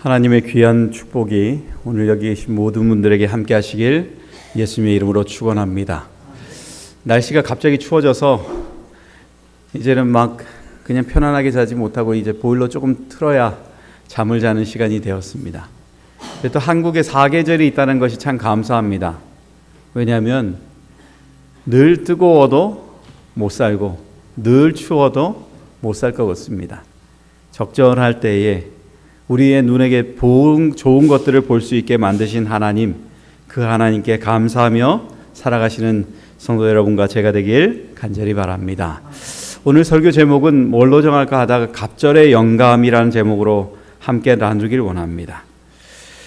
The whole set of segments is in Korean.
하나님의 귀한 축복이 오늘 여기 계신 모든 분들에게 함께 하시길 예수님의 이름으로 축원합니다. 날씨가 갑자기 추워져서 이제는 막 그냥 편안하게 자지 못하고 이제 보일러 조금 틀어야 잠을 자는 시간이 되었습니다. 또 한국에 사계절이 있다는 것이 참 감사합니다. 왜냐하면 늘 뜨거워도 못 살고 늘 추워도 못 살 것 같습니다. 적절할 때에 우리의 눈에게 좋은 것들을 볼 수 있게 만드신 하나님, 그 하나님께 감사하며 살아가시는 성도 여러분과 제가 되길 간절히 바랍니다. 오늘 설교 제목은 뭘로 정할까 하다가 갑절의 영감이라는 제목으로 함께 나누길 원합니다.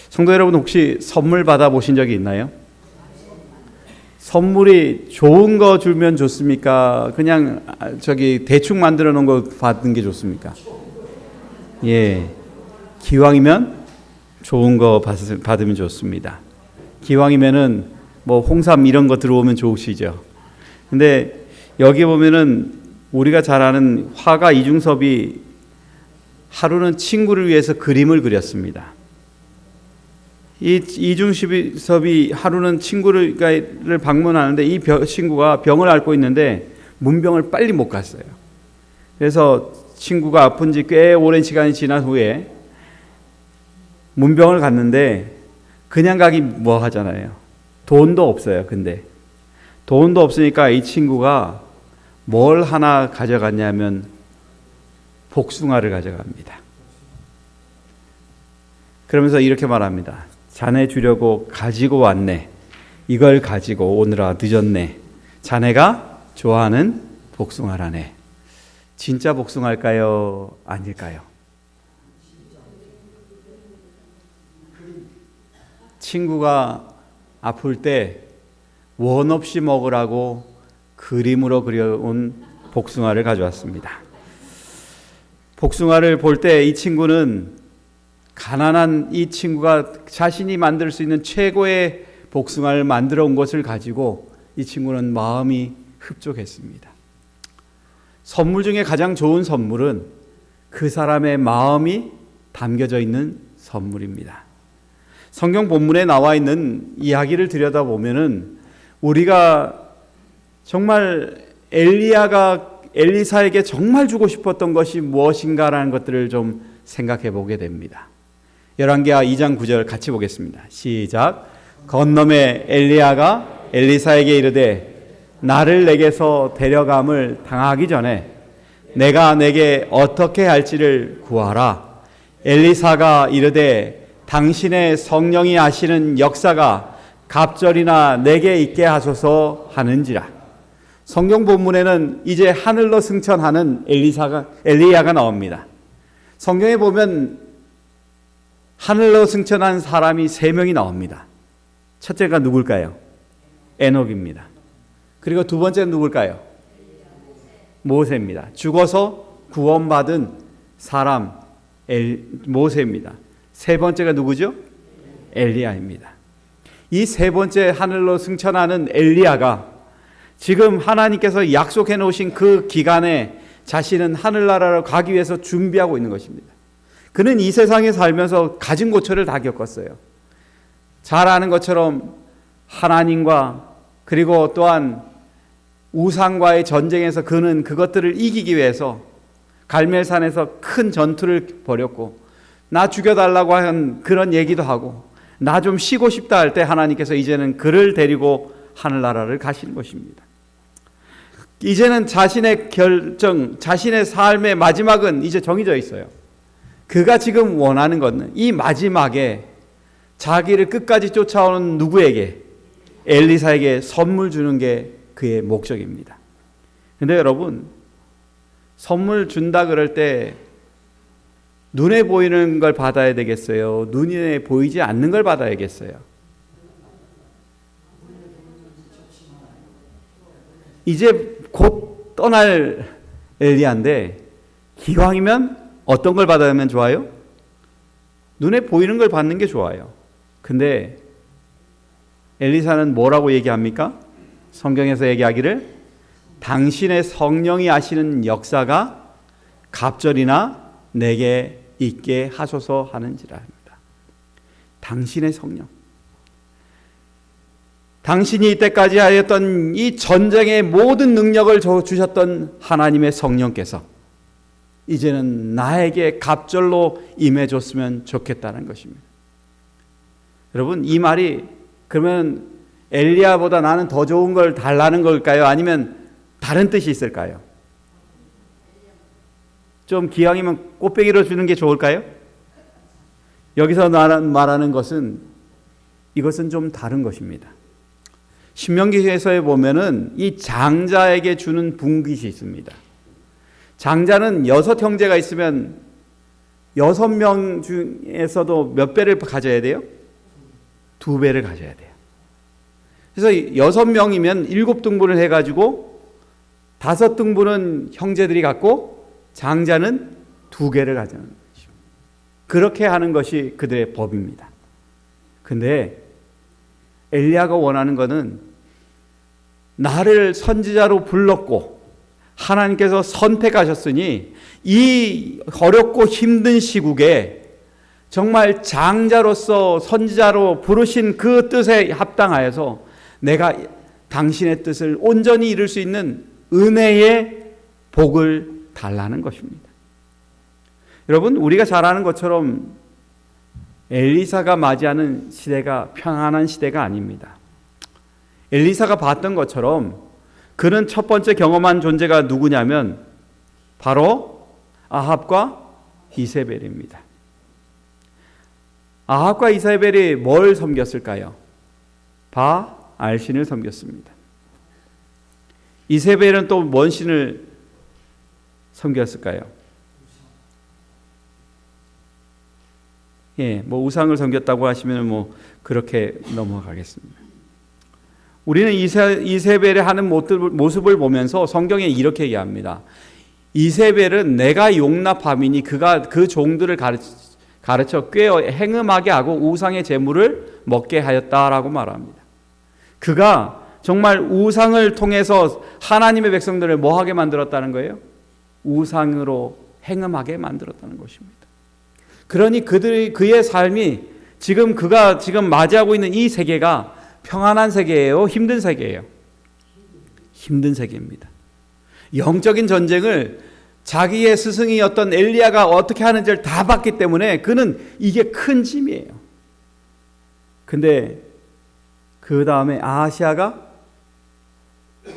성도 여러분, 혹시 선물 받아보신 적이 있나요? 선물이 좋은 거 주면 좋습니까? 그냥 대충 만들어 놓은 거 받는 게 좋습니까? 예. 기왕이면 좋은 거 받으면 좋습니다. 기왕이면은 뭐 홍삼 이런 거 들어오면 좋으시죠. 근데 여기 보면은 우리가 잘 아는 화가 이중섭이 하루는 친구를 위해서 그림을 그렸습니다. 이 이중섭이 하루는 친구를 방문하는데 이 친구가 병을 앓고 있는데 문병을 빨리 못 갔어요. 그래서 친구가 아픈 지 꽤 오랜 시간이 지난 후에 문병을 갔는데 그냥 가기 뭐 하잖아요. 돈도 없어요. 근데 돈도 없으니까 이 친구가 뭘 하나 가져갔냐면 복숭아를 가져갑니다. 그러면서 이렇게 말합니다. 자네 주려고 가지고 왔네. 이걸 가지고 오느라 늦었네. 자네가 좋아하는 복숭아라네. 진짜 복숭아일까요? 아닐까요? 친구가 아플 때 원 없이 먹으라고 그림으로 그려온 복숭아를 가져왔습니다. 복숭아를 볼 때 이 친구는 가난한 이 친구가 자신이 만들 수 있는 최고의 복숭아를 만들어 온 것을 가지고 이 친구는 마음이 흡족했습니다. 선물 중에 가장 좋은 선물은 그 사람의 마음이 담겨져 있는 선물입니다. 성경 본문에 나와 있는 이야기를 들여다보면은 우리가 정말 엘리사에게 정말 주고 싶었던 것이 무엇인가라는 것들을 좀 생각해 보게 됩니다. 열왕기하 2장 9절 같이 보겠습니다. 시작. 건너매 엘리야가 엘리사에게 이르되 나를 내게서 데려감을 당하기 전에 내가 내게 어떻게 할지를 구하라. 엘리사가 이르되 당신의 성령이 하시는 역사가 갑절이나 내게 있게 하소서 하는지라. 성경 본문에는 이제 하늘로 승천하는 엘리야가 나옵니다. 성경에 보면 하늘로 승천한 사람이 3명이 나옵니다. 첫째가 누굴까요? 에녹입니다. 그리고 두 번째는 누굴까요? 모세입니다. 죽어서 구원받은 사람 모세입니다. 세 번째가 누구죠? 엘리야입니다. 이 세 번째 하늘로 승천하는 엘리야가 지금 하나님께서 약속해 놓으신 그 기간에 자신은 하늘나라로 가기 위해서 준비하고 있는 것입니다. 그는 이 세상에 살면서 가진 고초를 다 겪었어요. 잘 아는 것처럼 하나님과 그리고 또한 우상과의 전쟁에서 그는 그것들을 이기기 위해서 갈멜산에서 큰 전투를 벌였고 나 죽여달라고 한 그런 얘기도 하고 나 좀 쉬고 싶다 할 때 하나님께서 이제는 그를 데리고 하늘나라를 가시는 것입니다. 이제는 자신의 결정, 자신의 삶의 마지막은 이제 정해져 있어요. 그가 지금 원하는 것은 이 마지막에 자기를 끝까지 쫓아오는 누구에게? 엘리사에게 선물 주는 게 그의 목적입니다. 그런데 여러분, 선물 준다 그럴 때 눈에 보이는 걸 받아야 되겠어요? 눈에 보이지 않는 걸 받아야겠어요? 이제 곧 떠날 엘리야인데 기왕이면 어떤 걸 받으면 좋아요? 눈에 보이는 걸 받는 게 좋아요. 근데 엘리사는 뭐라고 얘기합니까? 성경에서 얘기하기를 당신의 성령이 하시는 역사가 갑절이나 내게 있게 하소서 하는지라 합니다. 당신의 성령. 당신이 이때까지 하였던 이 전쟁의 모든 능력을 주셨던 하나님의 성령께서 이제는 나에게 갑절로 임해줬으면 좋겠다는 것입니다. 여러분, 이 말이 그러면 엘리야보다 나는 더 좋은 걸 달라는 걸까요? 아니면 다른 뜻이 있을까요? 좀 기왕이면 꽃배기로 주는 게 좋을까요? 여기서 말하는 것은 이것은 좀 다른 것입니다. 신명기에서 보면은 이 장자에게 주는 분깃이 있습니다. 장자는 6 형제가 있으면 6명 중에서도 몇 배를 가져야 돼요? 2배를 가져야 돼요. 그래서 6명이면 7등분을 해가지고 5등분은 형제들이 갖고 장자는 2개를 가져는 거죠. 그렇게 하는 것이 그들의 법입니다. 근데 엘리야가 원하는 것은 나를 선지자로 불렀고 하나님께서 선택하셨으니 이 어렵고 힘든 시국에 정말 장자로서 선지자로 부르신 그 뜻에 합당하여서 내가 당신의 뜻을 온전히 이룰 수 있는 은혜의 복을 달라는 것입니다. 여러분, 우리가 잘 아는 것처럼 엘리사가 맞이하는 시대가 평안한 시대가 아닙니다. 엘리사가 봤던 것처럼 그는 첫 번째 경험한 존재가 누구냐면 바로 아합과 이세벨입니다. 아합과 이세벨이 뭘 섬겼을까요? 바알 신을 섬겼습니다. 이세벨은 또 뭔 신을 섬겼을까요? 우상을 섬겼다고 하시면 그렇게 넘어가겠습니다. 우리는 이세벨의 하는 모습을 보면서 성경에 이렇게 얘기합니다. 이세벨은 내가 용납함이니 그가 그 종들을 가르쳐 꾀어 행음하게 하고 우상의 제물을 먹게 하였다라고 말합니다. 그가 정말 우상을 통해서 하나님의 백성들을 뭐하게 만들었다는 거예요? 우상으로 행음하게 만들었다는 것입니다. 그러니 그의 삶이 그가 지금 맞이하고 있는 이 세계가 평안한 세계예요? 힘든 세계예요? 힘든 세계입니다. 영적인 전쟁을 자기의 스승이었던 엘리야가 어떻게 하는지를 다 봤기 때문에 그는 이게 큰 짐이에요. 근데 그 다음에 아하시아가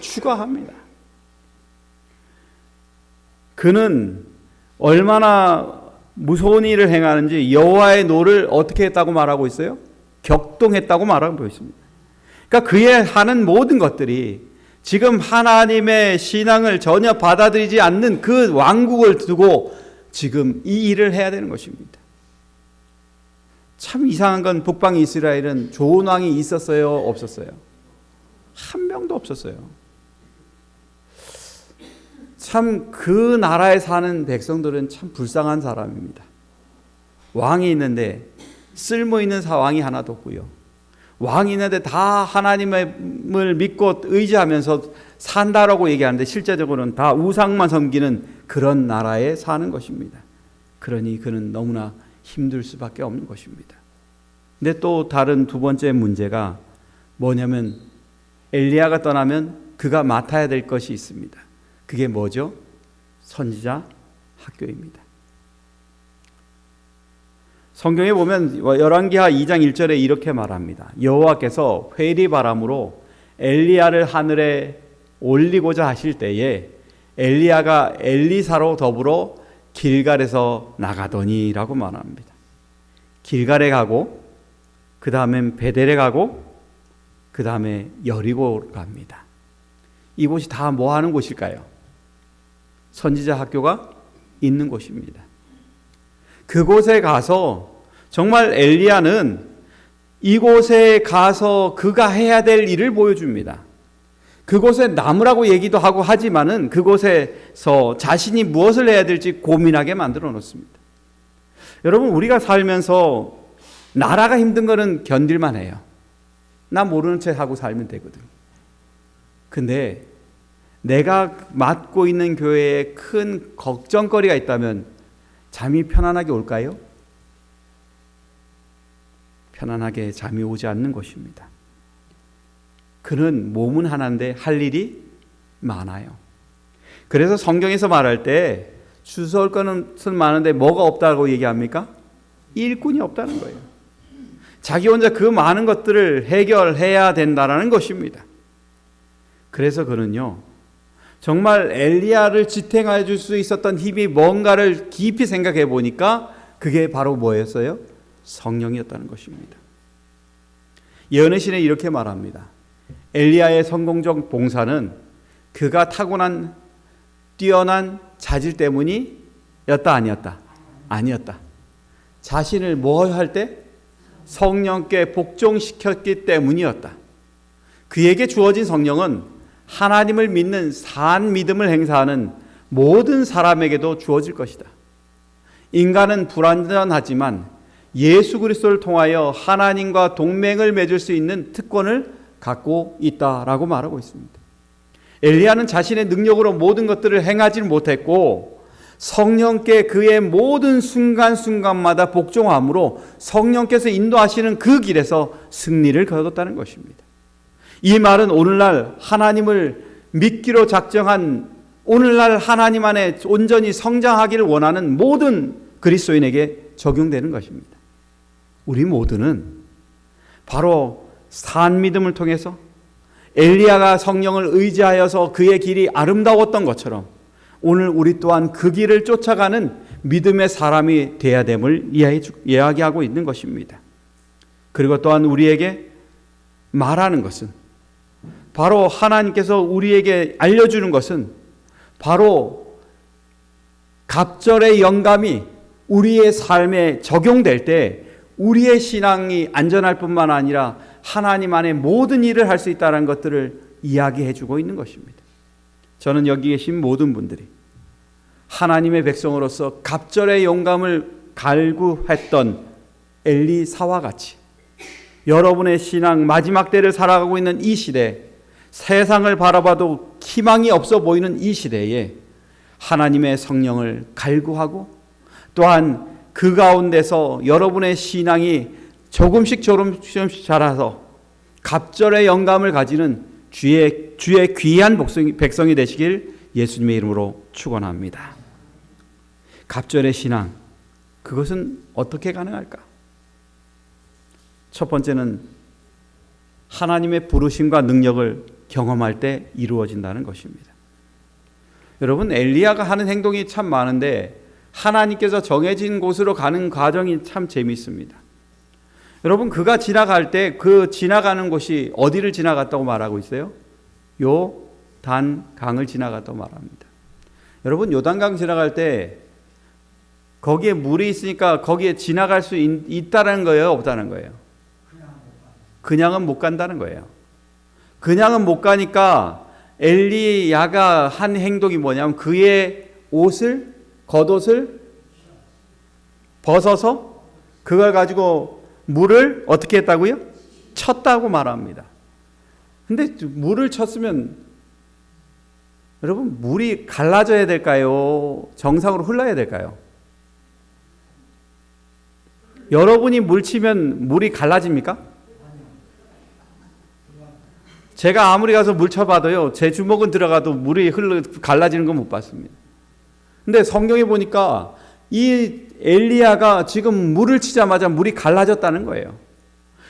추가합니다. 그는 얼마나 무서운 일을 행하는지 여호와의 노를 어떻게 했다고 말하고 있어요? 격동했다고 말하고 있습니다. 그러니까 그의 하는 모든 것들이 지금 하나님의 신앙을 전혀 받아들이지 않는 그 왕국을 두고 지금 이 일을 해야 되는 것입니다. 참 이상한 건 북방 이스라엘은 좋은 왕이 있었어요? 없었어요? 한 명도 없었어요. 참 그 나라에 사는 백성들은 참 불쌍한 사람입니다. 왕이 있는데 쓸모 있는 왕이 하나도 없고요. 왕이 있는데 다 하나님을 믿고 의지하면서 산다라고 얘기하는데 실제적으로는 다 우상만 섬기는 그런 나라에 사는 것입니다. 그러니 그는 너무나 힘들 수밖에 없는 것입니다. 근데 또 다른 두 번째 문제가 뭐냐면 엘리야가 떠나면 그가 맡아야 될 것이 있습니다. 그게 뭐죠? 선지자 학교입니다. 성경에 보면 열왕기하 2장 1절에 이렇게 말합니다. 여호와께서 회리바람으로 엘리야를 하늘에 올리고자 하실 때에 엘리야가 엘리사로 더불어 길갈에서 나가더니라고 말합니다. 길갈에 가고 그 다음엔 베델에 가고 그 다음에 여리고 갑니다. 이곳이 다 뭐 하는 곳일까요? 선지자 학교가 있는 곳입니다. 그곳에 가서 정말 엘리야는 이곳에 가서 그가 해야 될 일을 보여줍니다. 그곳에 남으라고 얘기도 하고 하지만은 그곳에서 자신이 무엇을 해야 될지 고민하게 만들어 놓습니다. 여러분, 우리가 살면서 나라가 힘든 거는 견딜만 해요. 나 모르는 체 하고 살면 되거든. 근데 내가 맡고 있는 교회에 큰 걱정거리가 있다면 잠이 편안하게 올까요? 편안하게 잠이 오지 않는 것입니다. 그는 몸은 하나인데 할 일이 많아요. 그래서 성경에서 말할 때 주워올 것은 많은데 뭐가 없다고 얘기합니까? 일꾼이 없다는 거예요. 자기 혼자 그 많은 것들을 해결해야 된다는 것입니다. 그래서 그는요, 정말 엘리야를 지탱해 줄 수 있었던 힘이 뭔가를 깊이 생각해 보니까 그게 바로 뭐였어요? 성령이었다는 것입니다. 예언의 신에 이렇게 말합니다. 엘리야의 성공적 봉사는 그가 타고난 뛰어난 자질 때문이었다, 아니었다? 아니었다. 자신을 뭐 할 때? 성령께 복종시켰기 때문이었다. 그에게 주어진 성령은 하나님을 믿는 산 믿음을 행사하는 모든 사람에게도 주어질 것이다. 인간은 불완전하지만 예수 그리스도를 통하여 하나님과 동맹을 맺을 수 있는 특권을 갖고 있다라고 말하고 있습니다. 엘리야는 자신의 능력으로 모든 것들을 행하지 못했고 성령께 그의 모든 순간순간마다 복종함으로 성령께서 인도하시는 그 길에서 승리를 거뒀다는 것입니다. 이 말은 오늘날 하나님을 믿기로 작정한, 오늘날 하나님 안에 온전히 성장하기를 원하는 모든 그리스도인에게 적용되는 것입니다. 우리 모두는 바로 산 믿음을 통해서 엘리야가 성령을 의지하여서 그의 길이 아름다웠던 것처럼 오늘 우리 또한 그 길을 쫓아가는 믿음의 사람이 되어야 됨을 이야기하고 있는 것입니다. 그리고 또한 우리에게 말하는 것은, 바로 하나님께서 우리에게 알려주는 것은 바로 갑절의 영감이 우리의 삶에 적용될 때 우리의 신앙이 안전할 뿐만 아니라 하나님 안에 모든 일을 할 수 있다는 것들을 이야기해 주고 있는 것입니다. 저는 여기 계신 모든 분들이 하나님의 백성으로서 갑절의 영감을 갈구했던 엘리사와 같이 여러분의 신앙 마지막 때를 살아가고 있는 이 시대, 세상을 바라봐도 희망이 없어 보이는 이 시대에 하나님의 성령을 갈구하고 또한 그 가운데서 여러분의 신앙이 조금씩 자라서 갑절의 영감을 가지는 주의 귀한 백성이 되시길 예수님의 이름으로 축원합니다. 갑절의 신앙, 그것은 어떻게 가능할까? 첫 번째는 하나님의 부르심과 능력을 경험할 때 이루어진다는 것입니다. 여러분, 엘리야가 하는 행동이 참 많은데 하나님께서 정해진 곳으로 가는 과정이 참 재미있습니다. 여러분, 그가 지나갈 때 그 지나가는 곳이 어디를 지나갔다고 말하고 있어요? 요단강을 지나갔다고 말합니다. 여러분, 요단강 지나갈 때 거기에 물이 있으니까 거기에 지나갈 수 있다는 거예요, 없다는 거예요? 그냥은 못 간다는 거예요. 그냥은 못 가니까 엘리야가 한 행동이 뭐냐면 그의 겉옷을 벗어서 그걸 가지고 물을 어떻게 했다고요? 쳤다고 말합니다. 근데 물을 쳤으면 여러분, 물이 갈라져야 될까요? 정상으로 흘러야 될까요? 여러분이 물 치면 물이 갈라집니까? 제가 아무리 가서 물 쳐봐도요, 제 주먹은 들어가도 물이 갈라지는 건 못 봤습니다. 근데 성경에 보니까 이 엘리야가 지금 물을 치자마자 물이 갈라졌다는 거예요.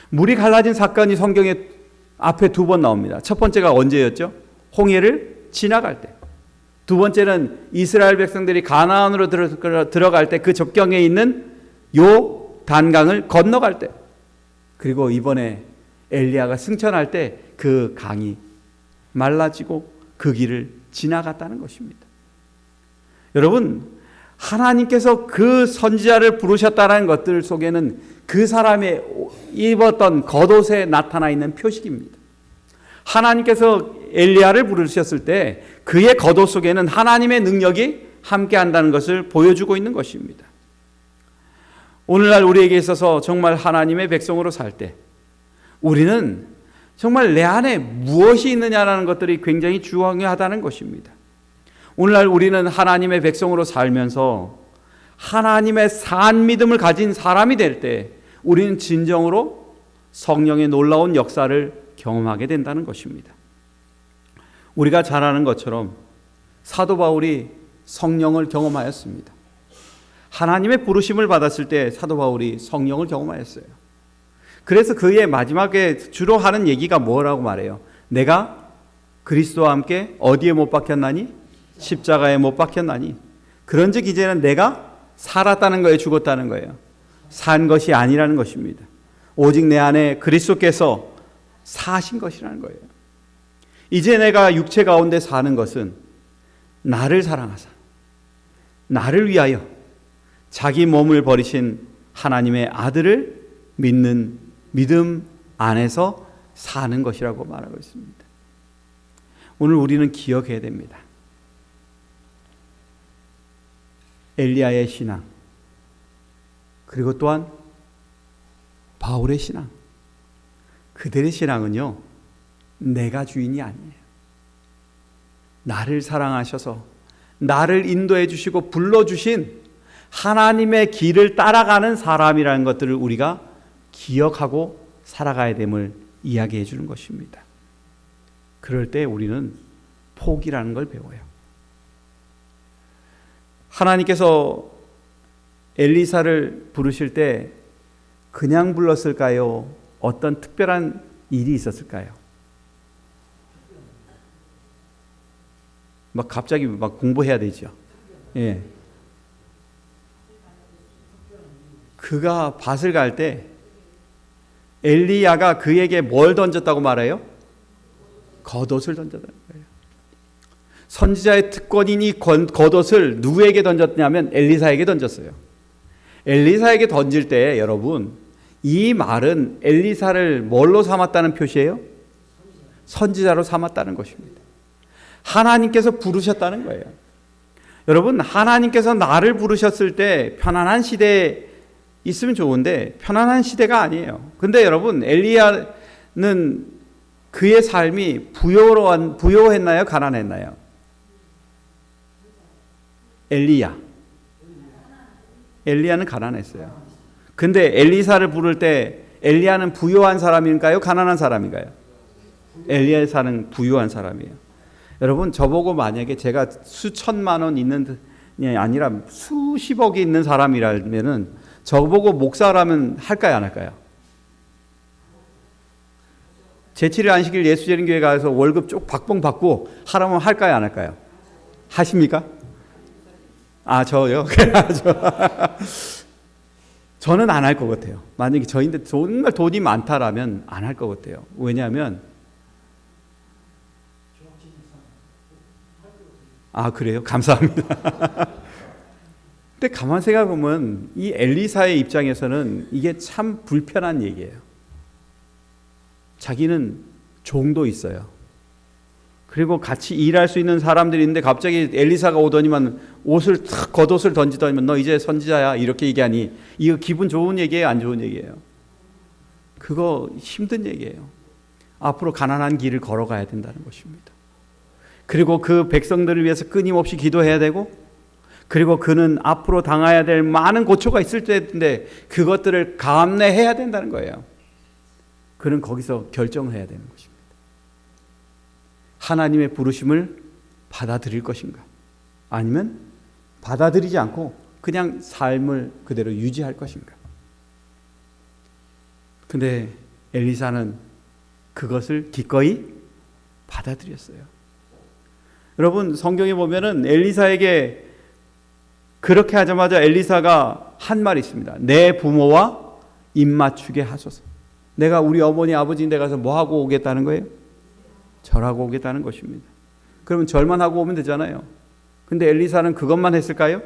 물이 갈라진 사건이 성경에 앞에 2번 나옵니다. 첫 번째가 언제였죠? 홍해를 지나갈 때. 두 번째는 이스라엘 백성들이 가나안으로 들어갈 때 그 접경에 있는 요단강을 건너갈 때. 그리고 이번에 엘리야가 승천할 때 그 강이 말라지고 그 길을 지나갔다는 것입니다. 여러분, 하나님께서 그 선지자를 부르셨다는 것들 속에는 그 사람의 입었던 겉옷에 나타나 있는 표식입니다. 하나님께서 엘리야를 부르셨을 때 그의 겉옷 속에는 하나님의 능력이 함께한다는 것을 보여주고 있는 것입니다. 오늘날 우리에게 있어서 정말 하나님의 백성으로 살 때 우리는 정말 내 안에 무엇이 있느냐라는 것들이 굉장히 중요하다는 것입니다. 오늘날 우리는 하나님의 백성으로 살면서 하나님의 산 믿음을 가진 사람이 될 때 우리는 진정으로 성령의 놀라운 역사를 경험하게 된다는 것입니다. 우리가 잘 아는 것처럼 사도 바울이 성령을 경험하였습니다. 하나님의 부르심을 받았을 때 사도 바울이 성령을 경험하였어요. 그래서 그의 마지막에 주로 하는 얘기가 뭐라고 말해요? 내가 그리스도와 함께 어디에 못 박혔나니? 십자가에 못 박혔나니? 그런즉 이제는 내가 살았다는 거예요, 죽었다는 거예요? 산 것이 아니라는 것입니다. 오직 내 안에 그리스도께서 사신 것이라는 거예요. 이제 내가 육체 가운데 사는 것은 나를 사랑하사 나를 위하여 자기 몸을 버리신 하나님의 아들을 믿는 믿음 안에서 사는 것이라고 말하고 있습니다. 오늘 우리는 기억해야 됩니다. 엘리야의 신앙, 그리고 또한 바울의 신앙, 그들의 신앙은요, 내가 주인이 아니에요. 나를 사랑하셔서 나를 인도해 주시고 불러주신 하나님의 길을 따라가는 사람이라는 것들을 우리가 기억하고 살아가야 됨을 이야기해 주는 것입니다. 그럴 때 우리는 포기라는 걸 배워요. 하나님께서 엘리사를 부르실 때 그냥 불렀을까요? 어떤 특별한 일이 있었을까요? 막 갑자기 막 공부해야 되죠. 예. 그가 밭을 갈 때 엘리야가 그에게 뭘 던졌다고 말해요? 겉옷을 던졌다는 거예요. 선지자의 특권인 이 겉옷을 누구에게 던졌냐면 엘리사에게 던졌어요. 엘리사에게 던질 때 여러분, 이 말은 엘리사를 뭘로 삼았다는 표시예요? 선지자로 삼았다는 것입니다. 하나님께서 부르셨다는 거예요. 여러분, 하나님께서 나를 부르셨을 때 편안한 시대에 있으면 좋은데 편안한 시대가 아니에요. 근데 여러분, 엘리야는 그의 삶이 부요했나요? 가난했나요? 엘리야는 가난했어요. 근데 엘리사를 부를 때 엘리야는 부요한 사람인가요? 가난한 사람인가요? 엘리야는 부요한 사람이에요. 여러분, 저보고 만약에 제가 수천만 원 있는 아니라 수십억이 있는 사람이라면은 저보고 목사라면 할까요, 안 할까요? 제7일 안식일 예수재림교회 가서 월급 쭉 박봉 받고 하라면 할까요, 안 할까요? 하십니까? 아, 저요? 저는 안 할 것 같아요. 만약에 저인데 정말 돈이 많다라면 안 할 것 같아요. 왜냐하면 아, 그래요? 감사합니다. 근데 가만 생각해보면 이 엘리사의 입장에서는 이게 참 불편한 얘기예요. 자기는 종도 있어요. 그리고 같이 일할 수 있는 사람들이 있는데 갑자기 엘리사가 오더니만 겉옷을 던지더니만 너 이제 선지자야 이렇게 얘기하니 이거 기분 좋은 얘기예요, 안 좋은 얘기예요? 그거 힘든 얘기예요. 앞으로 가난한 길을 걸어가야 된다는 것입니다. 그리고 그 백성들을 위해서 끊임없이 기도해야 되고, 그리고 그는 앞으로 당해야 될 많은 고초가 있을 텐데 그것들을 감내해야 된다는 거예요. 그는 거기서 결정을 해야 되는 것입니다. 하나님의 부르심을 받아들일 것인가, 아니면 받아들이지 않고 그냥 삶을 그대로 유지할 것인가. 근데 엘리사는 그것을 기꺼이 받아들였어요. 여러분, 성경에 보면은 엘리사에게 그렇게 하자마자 엘리사가 한 말이 있습니다. 내 부모와 입맞추게 하소서. 내가 우리 어머니 아버지 데 가서 뭐 하고 오겠다는 거예요? 절하고 오겠다는 것입니다. 그러면 절만 하고 오면 되잖아요. 근데 엘리사는 그것만 했을까요?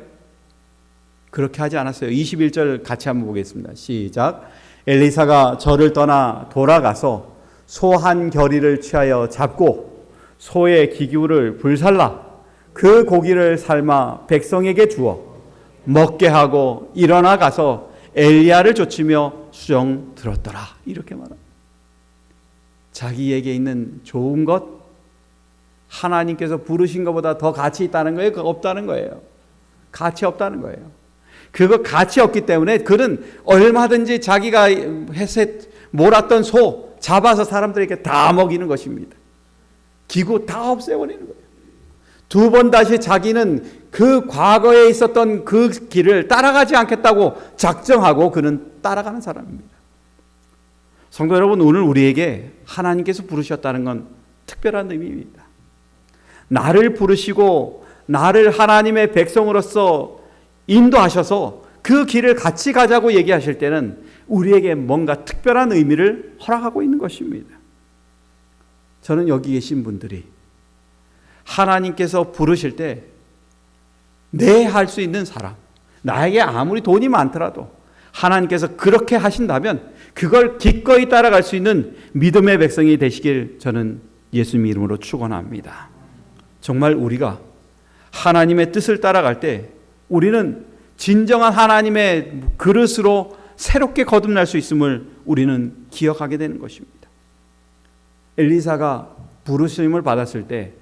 그렇게 하지 않았어요. 21절 같이 한번 보겠습니다. 시작. 엘리사가 절을 떠나 돌아가서 소 한 겨리를 취하여 잡고 소의 기구를 불살라 그 고기를 삶아 백성에게 주어 먹게 하고 일어나 가서 엘리야를 쫓으며 수정 들었더라. 이렇게 말합니다. 자기에게 있는 좋은 것, 하나님께서 부르신 것보다 더 가치 있다는 거예요? 없다는 거예요? 가치 없다는 거예요. 그거 가치 없기 때문에 그는 얼마든지 자기가 몰았던 소 잡아서 사람들에게 다 먹이는 것입니다. 기구 다 없애버리는 거예요. 두 번 다시 자기는 그 과거에 있었던 그 길을 따라가지 않겠다고 작정하고 그는 따라가는 사람입니다. 성도 여러분, 오늘 우리에게 하나님께서 부르셨다는 건 특별한 의미입니다. 나를 부르시고 나를 하나님의 백성으로서 인도하셔서 그 길을 같이 가자고 얘기하실 때는 우리에게 뭔가 특별한 의미를 허락하고 있는 것입니다. 저는 여기 계신 분들이 하나님께서 부르실 때 내 할 수 있는 사람, 나에게 아무리 돈이 많더라도 하나님께서 그렇게 하신다면 그걸 기꺼이 따라갈 수 있는 믿음의 백성이 되시길 저는 예수님 이름으로 축원합니다. 정말 우리가 하나님의 뜻을 따라갈 때 우리는 진정한 하나님의 그릇으로 새롭게 거듭날 수 있음을 우리는 기억하게 되는 것입니다. 엘리사가 부르심을 받았을 때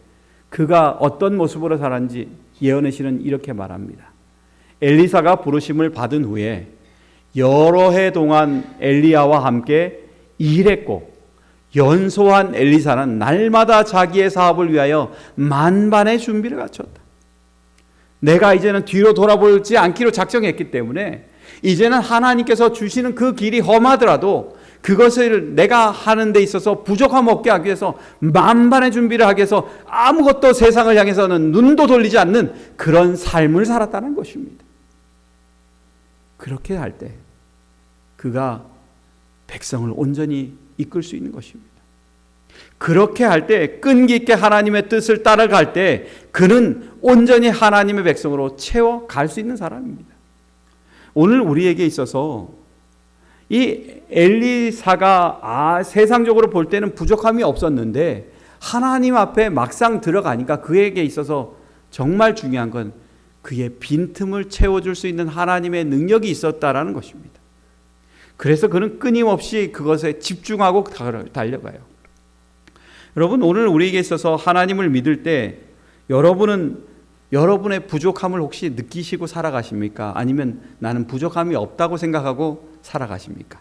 그가 어떤 모습으로 살았는지 예언의 시는 이렇게 말합니다. 엘리사가 부르심을 받은 후에 여러 해 동안 엘리야와 함께 일했고 연소한 엘리사는 날마다 자기의 사업을 위하여 만반의 준비를 갖췄다. 내가 이제는 뒤로 돌아보지 않기로 작정했기 때문에 이제는 하나님께서 주시는 그 길이 험하더라도 그것을 내가 하는 데 있어서 부족함 없게 하기 위해서 만반의 준비를 하기 위해서 아무것도 세상을 향해서는 눈도 돌리지 않는 그런 삶을 살았다는 것입니다. 그렇게 할 때 그가 백성을 온전히 이끌 수 있는 것입니다. 그렇게 할 때 끈기 있게 하나님의 뜻을 따라갈 때 그는 온전히 하나님의 백성으로 채워갈 수 있는 사람입니다. 오늘 우리에게 있어서 이 엘리사가 세상적으로 볼 때는 부족함이 없었는데 하나님 앞에 막상 들어가니까 그에게 있어서 정말 중요한 건 그의 빈틈을 채워줄 수 있는 하나님의 능력이 있었다라는 것입니다. 그래서 그는 끊임없이 그것에 집중하고 달려가요. 여러분, 오늘 우리에게 있어서 하나님을 믿을 때 여러분은 여러분의 부족함을 혹시 느끼시고 살아가십니까? 아니면 나는 부족함이 없다고 생각하고 살아가십니까?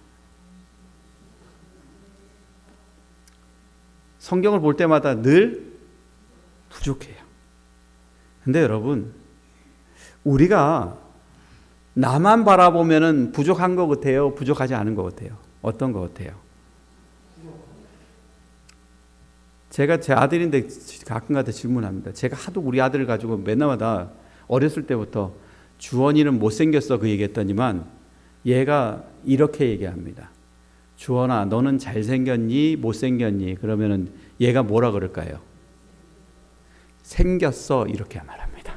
성경을 볼 때마다 늘 부족해요. 근데 여러분, 우리가 나만 바라보면은 부족한 것 같아요? 부족하지 않은 것 같아요? 어떤 것 같아요? 제가 제 아들인데 가끔가다 질문합니다. 제가 하도 우리 아들을 가지고 맨날마다 어렸을 때부터 주원이는 못생겼어 그 얘기했더니만 얘가 이렇게 얘기합니다. 주원아, 너는 잘생겼니? 못생겼니? 그러면은 얘가 뭐라 그럴까요? 생겼어 이렇게 말합니다.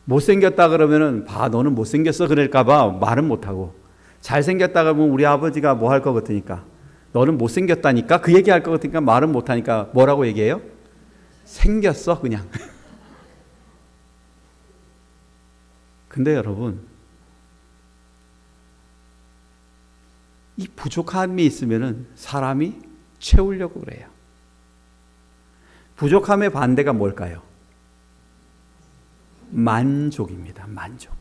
못생겼다 그러면은 너는 못생겼어 그럴까봐 말은 못하고, 잘생겼다 그러면 우리 아버지가 뭐 할 것 같으니까 너는 못생겼다니까 그 얘기할 것 같으니까 말은 못하니까 뭐라고 얘기해요? 생겼어 그냥. 근데 여러분, 이 부족함이 있으면은 사람이 채우려고 그래요. 부족함의 반대가 뭘까요? 만족입니다. 만족.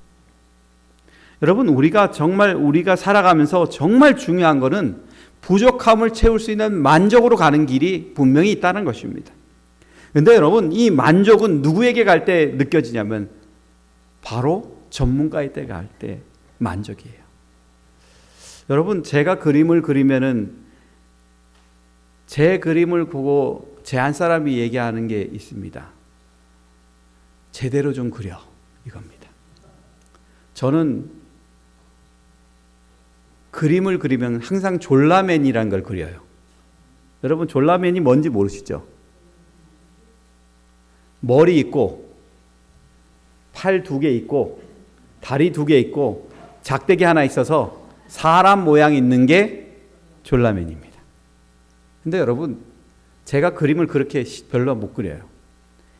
여러분, 우리가 살아가면서 정말 중요한 거는 부족함을 채울 수 있는 만족으로 가는 길이 분명히 있다는 것입니다. 그런데 여러분, 이 만족은 누구에게 갈 때 느껴지냐면 바로 전문가에게 갈 때 만족이에요. 여러분, 제가 그림을 그리면은 제 그림을 보고 제 한 사람이 얘기하는 게 있습니다. 제대로 좀 그려, 이겁니다. 저는 그림을 그리면 항상 졸라맨이라는 걸 그려요. 여러분, 졸라맨이 뭔지 모르시죠? 머리 있고 팔 2개 있고 다리 2개 있고 작대기 하나 있어서 사람 모양 있는 게 졸라맨입니다. 근데 여러분, 제가 그림을 그렇게 별로 못 그려요.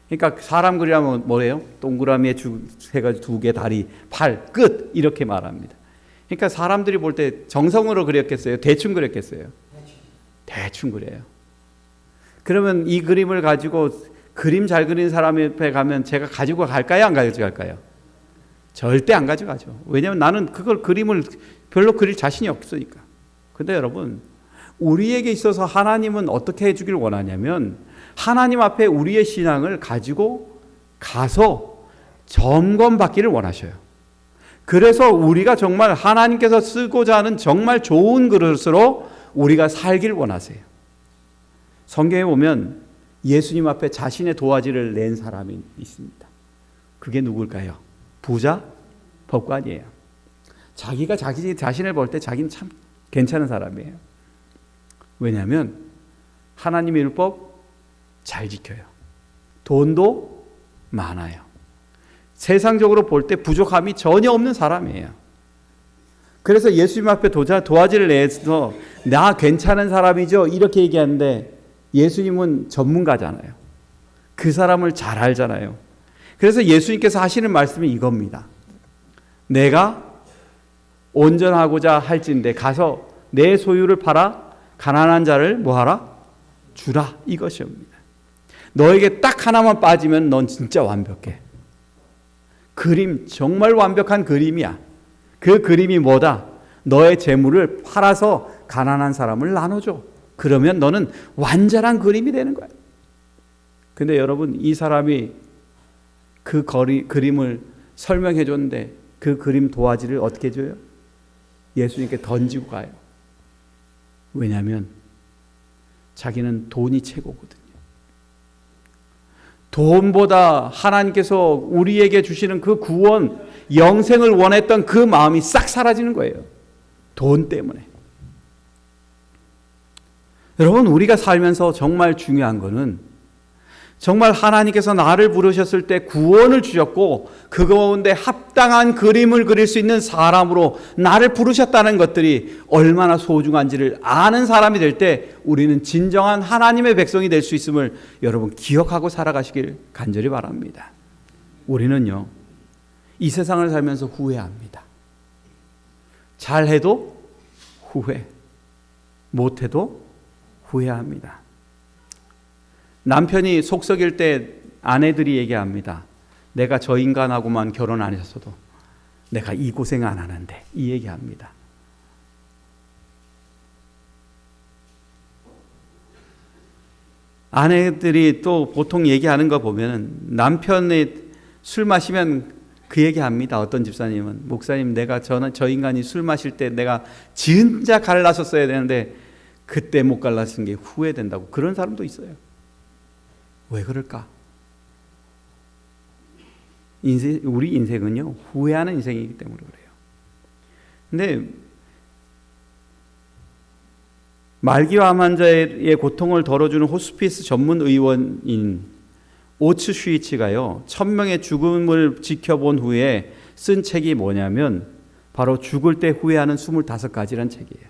그러니까 사람 그리려면 뭐예요? 동그라미에 해가지고 2개 다리, 팔, 끝 이렇게 말합니다. 그러니까 사람들이 볼 때 정성으로 그렸겠어요? 대충 그렸겠어요? 대충 그려요. 그러면 이 그림을 가지고 그림 잘 그리는 사람 옆에 가면 제가 가지고 갈까요? 안 가져갈까요? 절대 안 가져가죠. 왜냐하면 나는 그걸 그림을 별로 그릴 자신이 없으니까. 근데 여러분, 우리에게 있어서 하나님은 어떻게 해주길 원하냐면 하나님 앞에 우리의 신앙을 가지고 가서 점검받기를 원하셔요. 그래서 우리가 정말 하나님께서 쓰고자 하는 정말 좋은 그릇으로 우리가 살길 원하세요. 성경에 보면 예수님 앞에 자신의 도화지를 낸 사람이 있습니다. 그게 누굴까요? 부자 법관이에요. 자기가 자기 자신을 볼 때 자기는 참 괜찮은 사람이에요. 왜냐하면 하나님의 율법 잘 지켜요. 돈도 많아요. 세상적으로 볼 때 부족함이 전혀 없는 사람이에요. 그래서 예수님 앞에 도화지를 내서 나 괜찮은 사람이죠 이렇게 얘기하는데 예수님은 전문가잖아요. 그 사람을 잘 알잖아요. 그래서 예수님께서 하시는 말씀이 이겁니다. 내가 온전하고자 할진대 가서 내 소유를 팔아 가난한 자를 뭐하라? 주라. 이것이옵니다. 너에게 딱 하나만 빠지면 넌 진짜 완벽해. 그림 정말 완벽한 그림이야. 그 그림이 뭐다? 너의 재물을 팔아서 가난한 사람을 나눠줘. 그러면 너는 완전한 그림이 되는 거야. 근데 여러분, 이 사람이 그 그림을 설명해 줬는데 그 그림 도화지를 어떻게 줘요? 예수님께 던지고 가요. 왜냐하면 자기는 돈이 최고거든요. 돈보다 하나님께서 우리에게 주시는 그 구원, 영생을 원했던 그 마음이 싹 사라지는 거예요. 돈 때문에. 여러분, 우리가 살면서 정말 중요한 거는 정말 하나님께서 나를 부르셨을 때 구원을 주셨고 그 가운데 합당한 그림을 그릴 수 있는 사람으로 나를 부르셨다는 것들이 얼마나 소중한지를 아는 사람이 될 때 우리는 진정한 하나님의 백성이 될 수 있음을 여러분 기억하고 살아가시길 간절히 바랍니다. 우리는요, 이 세상을 살면서 후회합니다. 잘해도 후회, 못해도 후회합니다. 남편이 속썩일 때 아내들이 얘기합니다. 내가 저 인간하고만 결혼 안 했어도 내가 이 고생 안 하는데, 이 얘기합니다. 아내들이 또 보통 얘기하는 거 보면 남편이 술 마시면 그 얘기합니다. 어떤 집사님은, 목사님 내가 저 인간이 술 마실 때 내가 진짜 갈라섰어야 되는데 그때 못 갈라진 게 후회된다고. 그런 사람도 있어요. 왜 그럴까? 우리 인생은요, 후회하는 인생이기 때문에 그래요. 근데 말기암 환자의 고통을 덜어주는 호스피스 전문 의원인 오츠 슈이치가요, 1000명의 죽음을 지켜본 후에 쓴 책이 뭐냐면 바로 죽을 때 후회하는 25가지란 책이에요.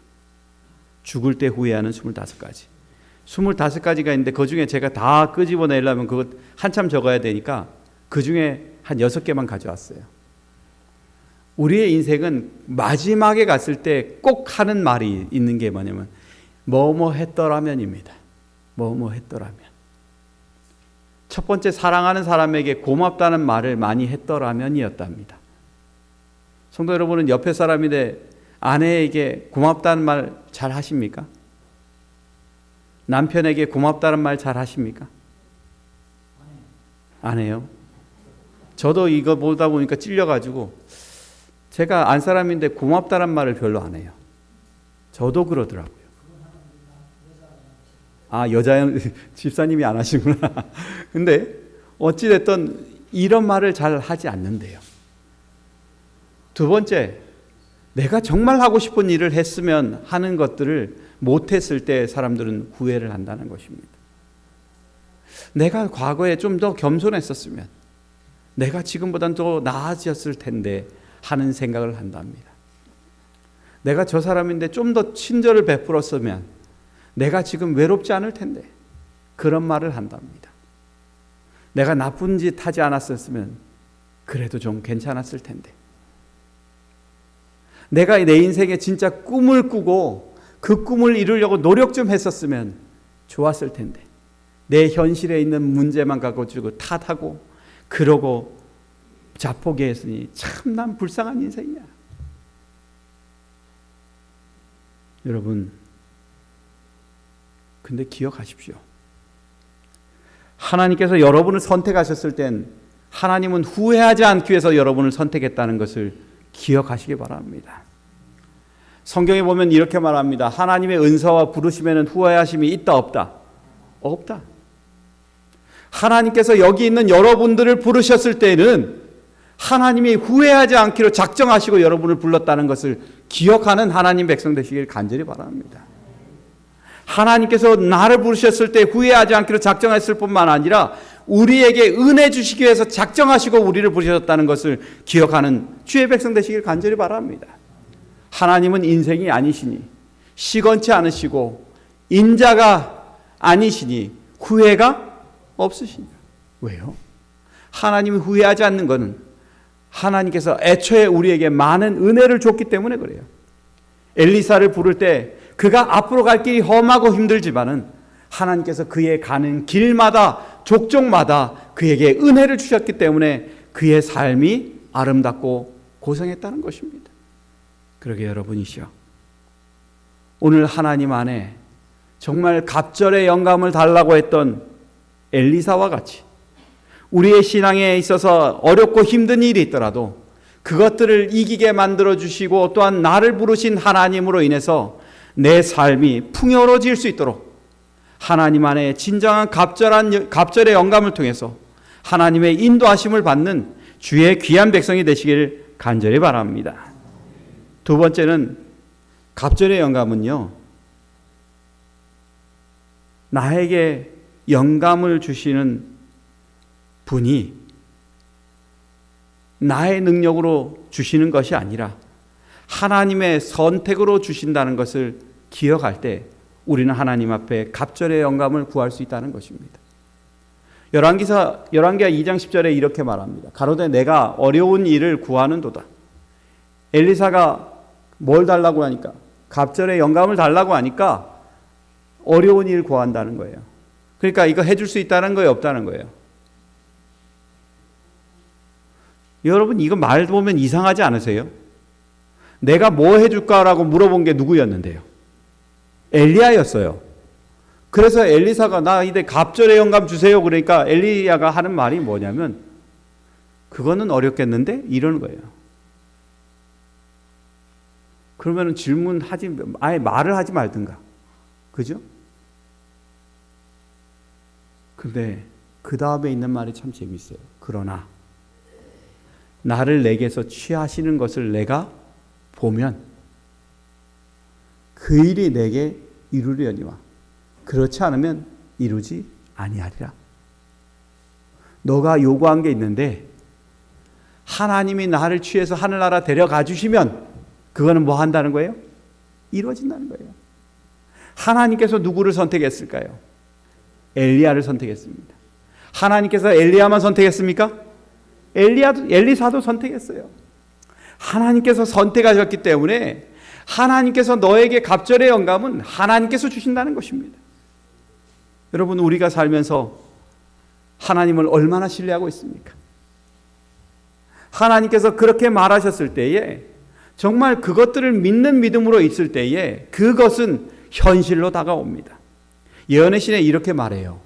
죽을 때 후회하는 25가지. 25가지가 있는데 그 중에 제가 다 끄집어내려면 그것 한참 적어야 되니까 그 중에 한 6개만 가져왔어요. 우리의 인생은 마지막에 갔을 때 꼭 하는 말이 있는 게 뭐냐면 뭐뭐 했더라면입니다. 뭐뭐 했더라면. 첫 번째, 사랑하는 사람에게 고맙다는 말을 많이 했더라면이었답니다. 성도 여러분은 옆에 사람인데 아내에게 고맙다는 말 잘 하십니까? 남편에게 고맙다는 말 잘 하십니까? 안 해요. 저도 이거 보다 보니까 찔려가지고 제가 안 사람인데 고맙다는 말을 별로 안 해요. 저도 그러더라고요. 아, 여자 집사님이 안 하시구나. 근데 어찌됐든 이런 말을 잘 하지 않는데요. 두 번째, 내가 정말 하고 싶은 일을 했으면 하는 것들을 못했을 때 사람들은 후회를 한다는 것입니다. 내가 과거에 좀 더 겸손했었으면, 내가 지금보다는 더 나아졌을 텐데 하는 생각을 한답니다. 내가 저 사람인데 좀 더 친절을 베풀었으면 내가 지금 외롭지 않을 텐데, 그런 말을 한답니다. 내가 나쁜 짓 하지 않았었으면 그래도 좀 괜찮았을 텐데, 내가 내 인생에 진짜 꿈을 꾸고 그 꿈을 이루려고 노력 좀 했었으면 좋았을 텐데, 내 현실에 있는 문제만 가지고 탓하고 그러고 자포기했으니 참 난 불쌍한 인생이야. 여러분, 근데 기억하십시오. 하나님께서 여러분을 선택하셨을 땐 하나님은 후회하지 않기 위해서 여러분을 선택했다는 것을 기억하시기 바랍니다. 성경에 보면 이렇게 말합니다. 하나님의 은사와 부르심에는 후회하심이 있다 없다? 없다. 하나님께서 여기 있는 여러분들을 부르셨을 때는 하나님이 후회하지 않기로 작정하시고 여러분을 불렀다는 것을 기억하는 하나님 백성 되시길 간절히 바랍니다. 하나님께서 나를 부르셨을 때 후회하지 않기로 작정했을 뿐만 아니라 우리에게 은혜 주시기 위해서 작정하시고 우리를 부르셨다는 것을 기억하는 주의 백성 되시길 간절히 바랍니다. 하나님은 인생이 아니시니 시건치 않으시고 인자가 아니시니 후회가 없으시니. 왜요? 하나님이 후회하지 않는 것은 하나님께서 애초에 우리에게 많은 은혜를 줬기 때문에 그래요. 엘리사를 부를 때 그가 앞으로 갈 길이 험하고 힘들지만은 하나님께서 그의 가는 길마다 족족마다 그에게 은혜를 주셨기 때문에 그의 삶이 아름답고 고생했다는 것입니다. 그러게 여러분이시여, 오늘 하나님 안에 정말 갑절의 영감을 달라고 했던 엘리사와 같이 우리의 신앙에 있어서 어렵고 힘든 일이 있더라도 그것들을 이기게 만들어 주시고 또한 나를 부르신 하나님으로 인해서 내 삶이 풍요로워질 수 있도록 하나님 안에 진정한 갑절의 영감을 통해서 하나님의 인도하심을 받는 주의 귀한 백성이 되시길 간절히 바랍니다. 두 번째는 갑절의 영감은요, 나에게 영감을 주시는 분이 나의 능력으로 주시는 것이 아니라 하나님의 선택으로 주신다는 것을 기억할 때 우리는 하나님 앞에 갑절의 영감을 구할 수 있다는 것입니다. 열왕기하 2장 10절에 이렇게 말합니다. 가로되 내가 어려운 일을 구하는도다. 엘리사가 뭘 달라고 하니까, 갑절의 영감을 달라고 하니까 어려운 일 구한다는 거예요. 그러니까 이거 해줄 수 있다는 거예요, 없다는 거예요? 여러분, 이거 말 보면 이상하지 않으세요? 내가 뭐 해줄까라고 물어본 게 누구였는데요? 엘리야였어요. 그래서 엘리사가 나 이제 갑절의 영감 주세요. 그러니까 엘리야가 하는 말이 뭐냐면, 그거는 어렵겠는데? 이러는 거예요. 그러면 질문하지, 아예 말을 하지 말든가. 그죠? 근데 그 다음에 있는 말이 참 재밌어요. 그러나 나를 내게서 취하시는 것을 내가 보면 그 일이 내게 이루려니와 그렇지 않으면 이루지 아니하리라. 너가 요구한 게 있는데 하나님이 나를 취해서 하늘나라 데려가 주시면 그거는 뭐 한다는 거예요? 이루어진다는 거예요. 하나님께서 누구를 선택했을까요? 엘리야를 선택했습니다. 하나님께서 엘리야만 선택했습니까? 엘리사도 선택했어요. 하나님께서 선택하셨기 때문에 하나님께서 너에게 갑절의 영감은 하나님께서 주신다는 것입니다. 여러분, 우리가 살면서 하나님을 얼마나 신뢰하고 있습니까? 하나님께서 그렇게 말하셨을 때에 정말 그것들을 믿는 믿음으로 있을 때에 그것은 현실로 다가옵니다. 예언의 신에 이렇게 말해요.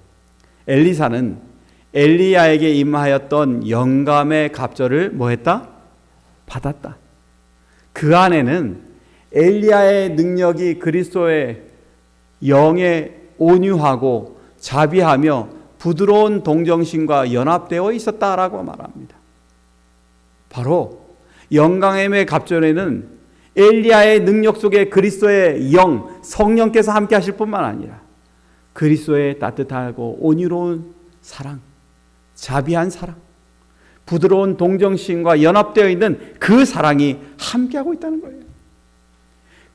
엘리사는 엘리야에게 임하였던 영감의 갑절을 뭐했다? 받았다. 그 안에는 엘리야의 능력이 그리스도의 영에 온유하고 자비하며 부드러운 동정심과 연합되어 있었다라고 말합니다. 바로 영감의 갑절에는 엘리야의 능력 속에 그리스도의 영, 성령께서 함께 하실 뿐만 아니라 그리스도의 따뜻하고 온유로운 사랑, 자비한 사랑, 부드러운 동정심과 연합되어 있는 그 사랑이 함께하고 있다는 거예요.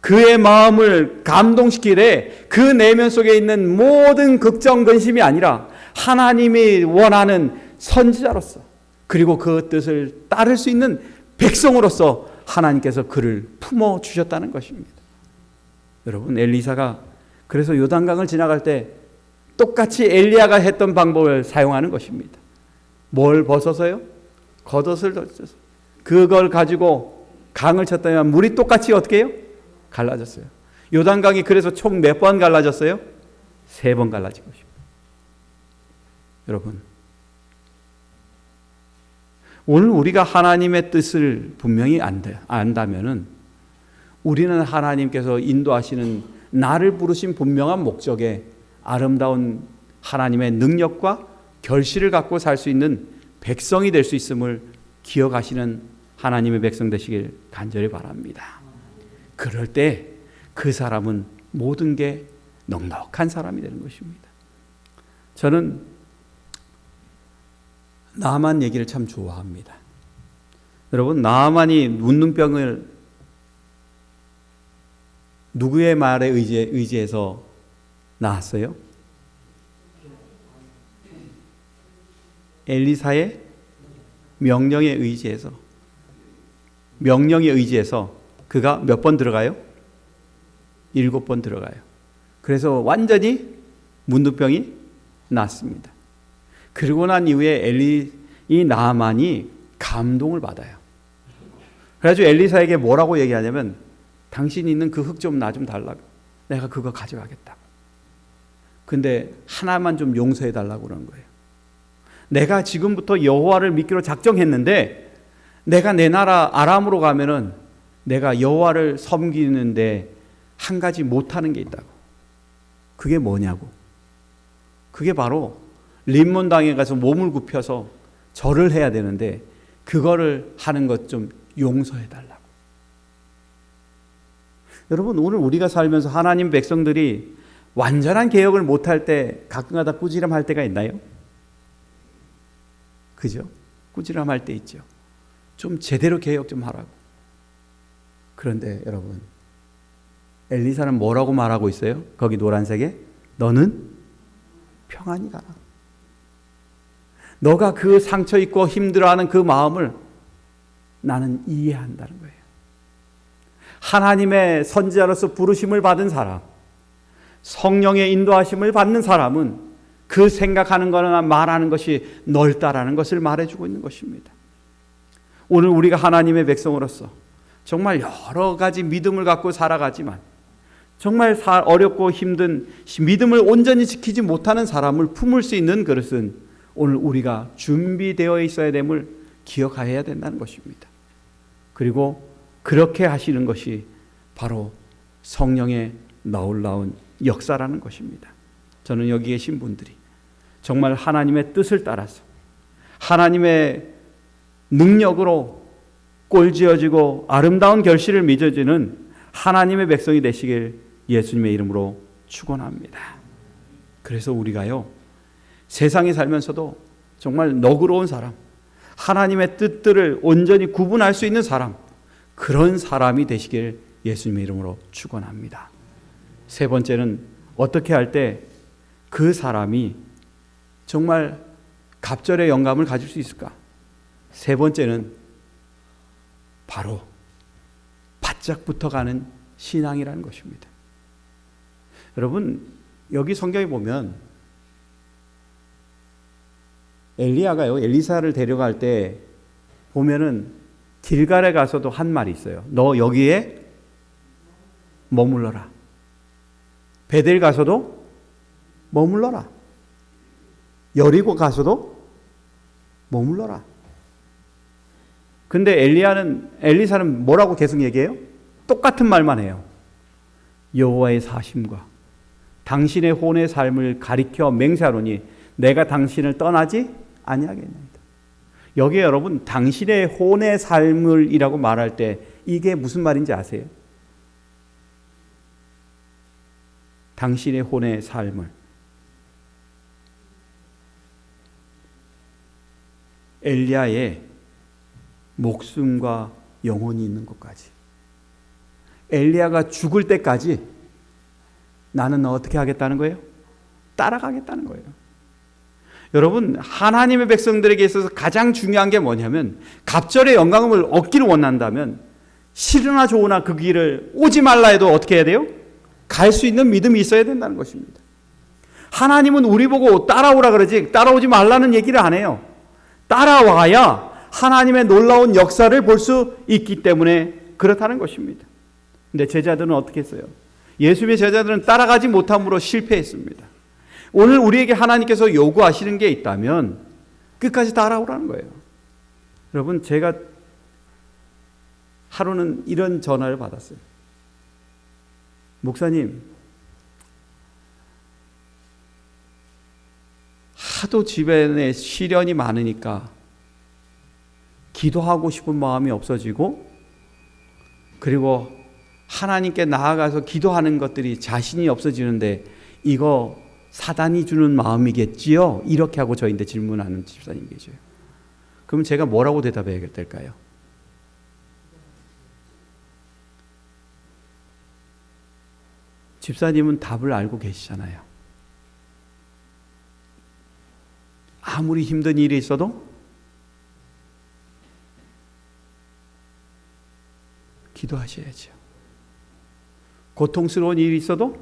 그의 마음을 감동시키되 그 내면 속에 있는 모든 걱정, 근심이 아니라 하나님이 원하는 선지자로서 그리고 그 뜻을 따를 수 있는 백성으로서 하나님께서 그를 품어주셨다는 것입니다. 여러분, 엘리사가 그래서 요단강을 지나갈 때 똑같이 엘리야가 했던 방법을 사용하는 것입니다. 뭘 벗어서요? 겉옷을 던져서 그걸 가지고 강을 쳤다면 물이 똑같이 어떻게 해요? 갈라졌어요. 요단강이 그래서 총 몇 번 갈라졌어요? 3번 갈라진 것입니다. 여러분, 오늘 우리가 하나님의 뜻을 분명히 안다면은 우리는 하나님께서 인도하시는 나를 부르신 분명한 목적에 아름다운 하나님의 능력과 결실을 갖고 살 수 있는 백성이 될 수 있음을 기억하시는 하나님의 백성 되시길 간절히 바랍니다. 그럴 때 그 사람은 모든 게 넉넉한 사람이 되는 것입니다. 저는 나만 얘기를 참 좋아합니다. 여러분, 나만이 문둥병을 누구의 말에 의지해서 나았어요? 엘리사의 명령에 의지해서 그가 몇 번 들어가요? 7번 들어가요. 그래서 완전히 문둥병이 났습니다. 그리고 난 이후에 이 나아만이 감동을 받아요. 그래가지고 엘리사에게 뭐라고 얘기하냐면 당신이 있는 그 흙 좀 나 좀 달라고. 내가 그거 가져가겠다고. 근데 하나만 좀 용서해 달라고 그런 거예요. 내가 지금부터 여호와를 믿기로 작정했는데 내가 내 나라 아람으로 가면은 내가 여호와를 섬기는데 한 가지 못하는 게 있다고. 그게 뭐냐고. 그게 바로 림몬 당에 가서 몸을 굽혀서 절을 해야 되는데 그거를 하는 것 좀 용서해 달라고. 여러분, 오늘 우리가 살면서 하나님 백성들이 완전한 개혁을 못할 때 가끔가다 꾸지람할 때가 있나요? 그죠? 꾸지람할 때 있죠. 좀 제대로 개혁 좀 하라고. 그런데 여러분, 엘리사는 뭐라고 말하고 있어요? 거기 노란색에 너는 평안히 가라. 너가 그 상처 있고 힘들어하는 그 마음을 나는 이해한다는 거예요. 하나님의 선지자로서 부르심을 받은 사람, 성령의 인도하심을 받는 사람은 그 생각하는 거나 말하는 것이 넓다라는 것을 말해주고 있는 것입니다. 오늘 우리가 하나님의 백성으로서 정말 여러 가지 믿음을 갖고 살아가지만 정말 어렵고 힘든 믿음을 온전히 지키지 못하는 사람을 품을 수 있는 그릇은 오늘 우리가 준비되어 있어야 됨을 기억해야 된다는 것입니다. 그리고 그렇게 하시는 것이 바로 성령의 놀라운 역사라는 것입니다. 저는 여기 계신 분들이 정말 하나님의 뜻을 따라서 하나님의 능력으로 꼴지어지고 아름다운 결실을 맺어지는 하나님의 백성이 되시길 예수님의 이름으로 축원합니다. 그래서 우리가요, 세상에 살면서도 정말 너그러운 사람, 하나님의 뜻들을 온전히 구분할 수 있는 사람, 그런 사람이 되시길 예수님의 이름으로 축원합니다. 세 번째는 어떻게 할 때 그 사람이 정말 갑절의 영감을 가질 수 있을까? 세 번째는 바로 바짝 붙어가는 신앙이라는 것입니다. 여러분, 여기 성경에 보면 엘리야가요, 엘리사를 데려갈 때 보면은 길갈에 가서도 한 말이 있어요. 너 여기에 머물러라. 베델 가서도 머물러라. 여리고 가서도 머물러라. 근데 엘리사는 뭐라고 계속 얘기해요? 똑같은 말만 해요. 여호와의 사심과 당신의 혼의 삶을 가리켜 맹세하노니 내가 당신을 떠나지 아니하겠나이다. 여기에 여러분, 당신의 혼의 삶을이라고 말할 때 이게 무슨 말인지 아세요? 당신의 혼의 삶을, 엘리야의 목숨과 영혼이 있는 것까지, 엘리야가 죽을 때까지 나는 어떻게 하겠다는 거예요? 따라가겠다는 거예요. 여러분, 하나님의 백성들에게 있어서 가장 중요한 게 뭐냐면, 갑절의 영광을 얻기를 원한다면 싫으나 좋으나 그 길을 오지 말라 해도 어떻게 해야 돼요? 갈 수 있는 믿음이 있어야 된다는 것입니다. 하나님은 우리 보고 따라오라 그러지 따라오지 말라는 얘기를 안 해요. 따라와야 하나님의 놀라운 역사를 볼 수 있기 때문에 그렇다는 것입니다. 근데 제자들은 어떻게 했어요? 예수님의 제자들은 따라가지 못함으로 실패했습니다. 오늘 우리에게 하나님께서 요구하시는 게 있다면 끝까지 따라오라는 거예요. 여러분, 제가 하루는 이런 전화를 받았어요. 목사님, 하도 집안에 시련이 많으니까 기도하고 싶은 마음이 없어지고, 그리고 하나님께 나아가서 기도하는 것들이 자신이 없어지는데 이거 사단이 주는 마음이겠지요? 이렇게 하고 저희한테 질문하는 집사님 계세요. 그럼 제가 뭐라고 대답해야 될까요? 집사님은 답을 알고 계시잖아요. 아무리 힘든 일이 있어도 기도하셔야죠. 고통스러운 일이 있어도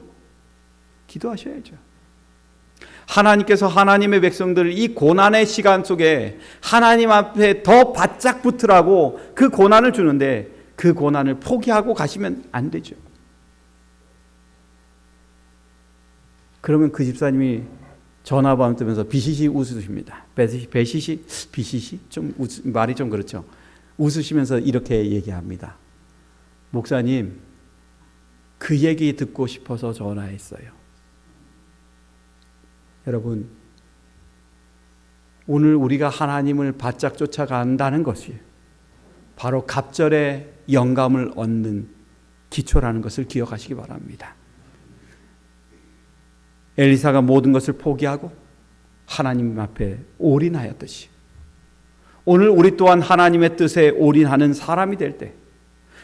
기도하셔야죠. 하나님께서 하나님의 백성들을 이 고난의 시간 속에 하나님 앞에 더 바짝 붙으라고 그 고난을 주는데 그 고난을 포기하고 가시면 안 되죠. 그러면 그 집사님이 전화 받으면서 비시시 웃으십니다. 비시시 좀 말이 좀 그렇죠. 웃으시면서 이렇게 얘기합니다. 목사님, 그 얘기 듣고 싶어서 전화했어요. 여러분, 오늘 우리가 하나님을 바짝 쫓아간다는 것이 바로 갑절의 영감을 얻는 기초라는 것을 기억하시기 바랍니다. 엘리사가 모든 것을 포기하고 하나님 앞에 올인하였듯이 오늘 우리 또한 하나님의 뜻에 올인하는 사람이 될 때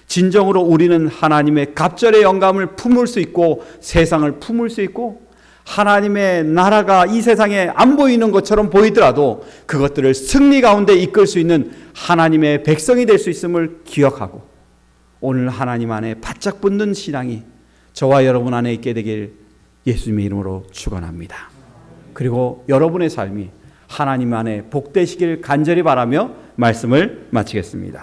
진정으로 우리는 하나님의 갑절의 영감을 품을 수 있고 세상을 품을 수 있고 하나님의 나라가 이 세상에 안 보이는 것처럼 보이더라도 그것들을 승리 가운데 이끌 수 있는 하나님의 백성이 될 수 있음을 기억하고 오늘 하나님 안에 바짝 붙는 신앙이 저와 여러분 안에 있게 되길 예수님의 이름으로 축원합니다. 그리고 여러분의 삶이 하나님 안에 복되시길 간절히 바라며 말씀을 마치겠습니다.